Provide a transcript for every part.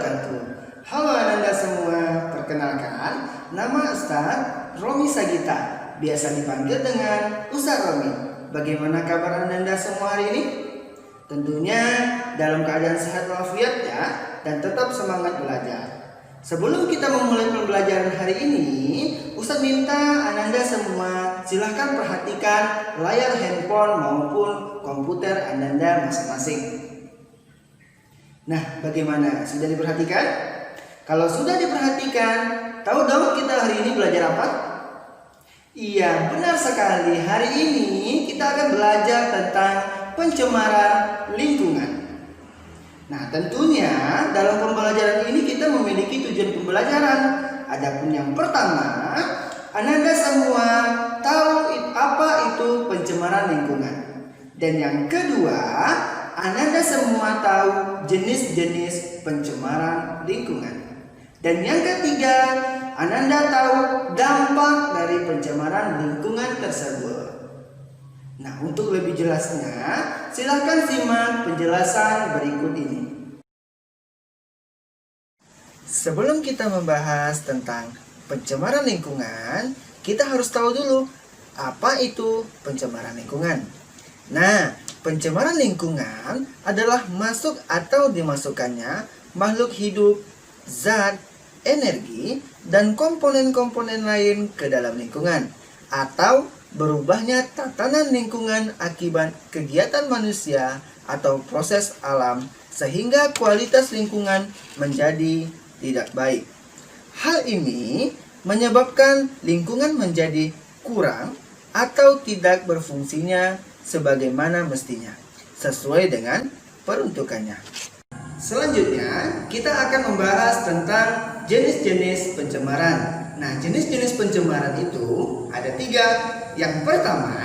wabarakatuh. Halo Ananda semua, perkenalkan nama Ustaz Romi Sagita, biasa dipanggil dengan Ustaz Romi. Bagaimana kabar Ananda semua hari ini? Tentunya dalam keadaan sehat walafiat ya, dan tetap semangat belajar. Sebelum kita memulai pembelajaran hari ini, Ustaz minta Ananda semua silahkan perhatikan layar handphone maupun komputer Ananda masing-masing. Nah, bagaimana? Sudah diperhatikan? Kalau sudah diperhatikan, tahu dong kita hari ini belajar apa? Iya, benar sekali. Hari ini kita akan belajar tentang pencemaran lingkungan. Nah, tentunya dalam pembelajaran ini kita memiliki tujuan pembelajaran. Adapun yang pertama, Ananda semua tahu apa itu pencemaran lingkungan. Dan yang kedua, Ananda semua tahu jenis-jenis pencemaran lingkungan. Dan yang ketiga, Ananda tahu dampak dari pencemaran lingkungan tersebut. Nah, untuk lebih jelasnya, silakan simak penjelasan berikut ini. Sebelum kita membahas tentang pencemaran lingkungan, kita harus tahu dulu apa itu pencemaran lingkungan. Nah, pencemaran lingkungan adalah masuk atau dimasukkannya makhluk hidup, zat, energi, dan komponen-komponen lain ke dalam lingkungan, atau berubahnya tatanan lingkungan akibat kegiatan manusia atau proses alam sehingga kualitas lingkungan menjadi tidak baik. Hal ini menyebabkan lingkungan menjadi kurang atau tidak berfungsinya sebagaimana mestinya, sesuai dengan peruntukannya. Selanjutnya, kita akan membahas tentang jenis-jenis pencemaran. Nah, jenis-jenis pencemaran itu ada 3. Yang pertama,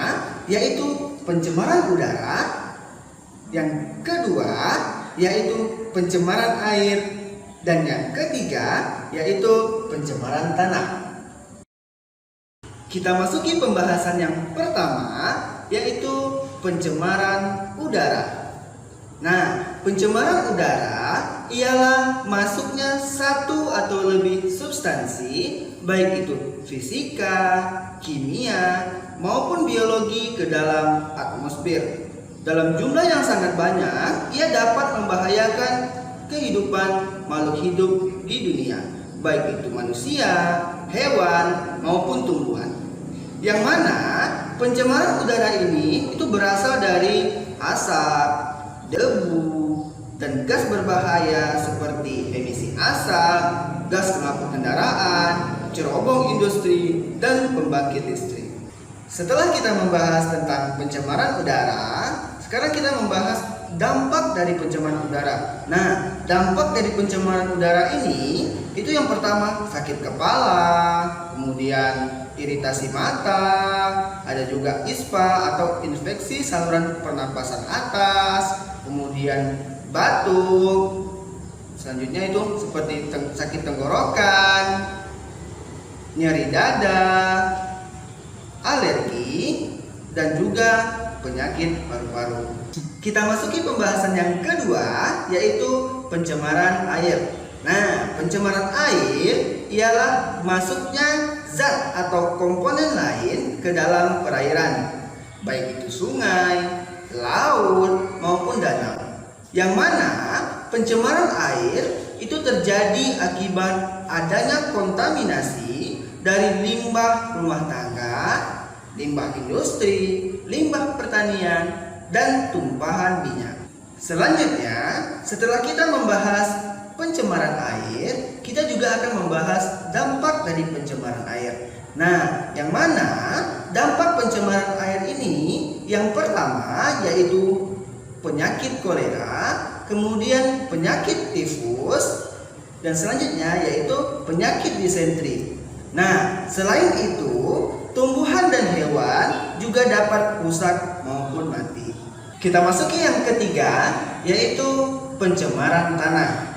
yaitu pencemaran udara. Yang kedua, yaitu pencemaran air. Dan yang ketiga, yaitu pencemaran tanah. Kita masuki pembahasan yang pertama, yaitu pencemaran udara. Nah, pencemaran udara ialah masuknya satu atau lebih substansi, baik itu fisika, kimia, maupun biologi ke dalam atmosfer. Dalam jumlah yang sangat banyak, ia dapat membahayakan kehidupan makhluk hidup di dunia, baik itu manusia, hewan, maupun tumbuhan. Yang mana pencemaran udara ini itu berasal dari asap, debu, dan gas berbahaya seperti emisi asap, gas pengapur kendaraan, cerobong industri, dan pembangkit listrik. Setelah kita membahas tentang pencemaran udara, sekarang kita membahas dampak dari pencemaran udara. Nah, dampak dari pencemaran udara ini itu yang pertama sakit kepala, kemudian iritasi mata, ada juga ispa atau infeksi saluran pernapasan atas, kemudian batuk, selanjutnya itu seperti sakit tenggorokan, nyeri dada, alergi, dan juga penyakit paru-paru. Kita masuki pembahasan yang kedua, yaitu pencemaran air. Nah, pencemaran air ialah masuknya zat atau komponen lain ke dalam perairan, baik itu sungai, laut, maupun danau. Yang mana pencemaran air itu terjadi akibat adanya kontaminasi dari limbah rumah tangga, limbah industri, limbah pertanian, dan tumpahan minyak. Selanjutnya, setelah kita membahas pencemaran air, kita juga akan membahas dampak dari pencemaran air. Nah, yang mana dampak pencemaran air ini yang pertama yaitu penyakit kolera, kemudian penyakit tifus, dan selanjutnya yaitu penyakit disentri. Nah, selain itu, tumbuhan dan hewan juga dapat rusak maupun mati. Kita masuki yang ketiga, yaitu pencemaran tanah.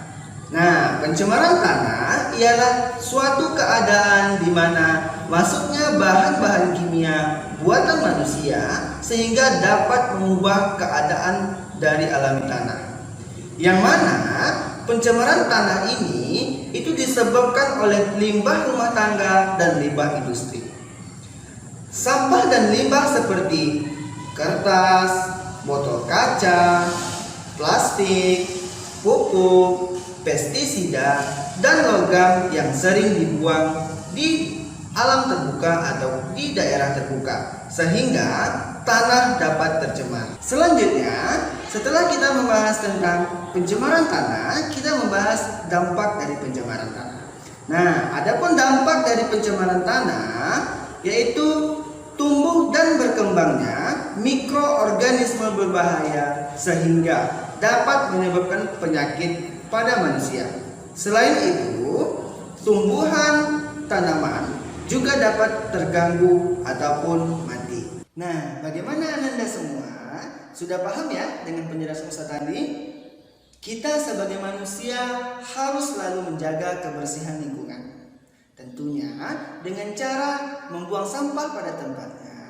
Nah, pencemaran tanah ialah suatu keadaan di mana masuknya bahan-bahan kimia buatan manusia sehingga dapat mengubah keadaan dari alami tanah. Yang mana pencemaran tanah ini itu disebabkan oleh limbah rumah tangga dan limbah industri. Sampah dan limbah seperti kertas, botol kaca, plastik, pupuk, pestisida, dan logam yang sering dibuang di alam terbuka atau di daerah terbuka, sehingga tanah dapat tercemar. Selanjutnya, setelah kita membahas tentang pencemaran tanah, kita membahas dampak dari pencemaran tanah. Nah, adapun dampak dari pencemaran tanah yaitu tumbuh dan berkembangnya mikroorganisme berbahaya sehingga dapat menyebabkan penyakit pada manusia. Selain itu, tumbuhan tanaman juga dapat terganggu ataupun mati. Nah, bagaimana Ananda semua? Sudah paham ya dengan penjelasan Ustaz tadi? Kita sebagai manusia harus selalu menjaga kebersihan lingkungan. Tentunya dengan cara membuang sampah pada tempatnya,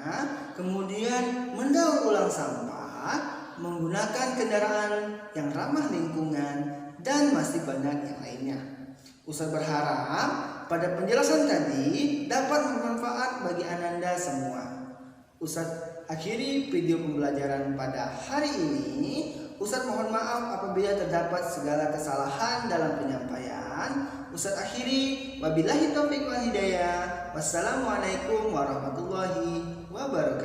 kemudian mendaur ulang sampah, menggunakan kendaraan yang ramah lingkungan, dan masih banyak yang lainnya. Ustaz berharap pada penjelasan tadi dapat bermanfaat bagi Ananda semua. Ustaz akhiri video pembelajaran pada hari ini. Ustaz mohon maaf apabila terdapat segala kesalahan dalam penyampaian. Ustaz akhiri, wabillahi taufiq wal hidayah. Wassalamualaikum warahmatullahi wabarakatuh.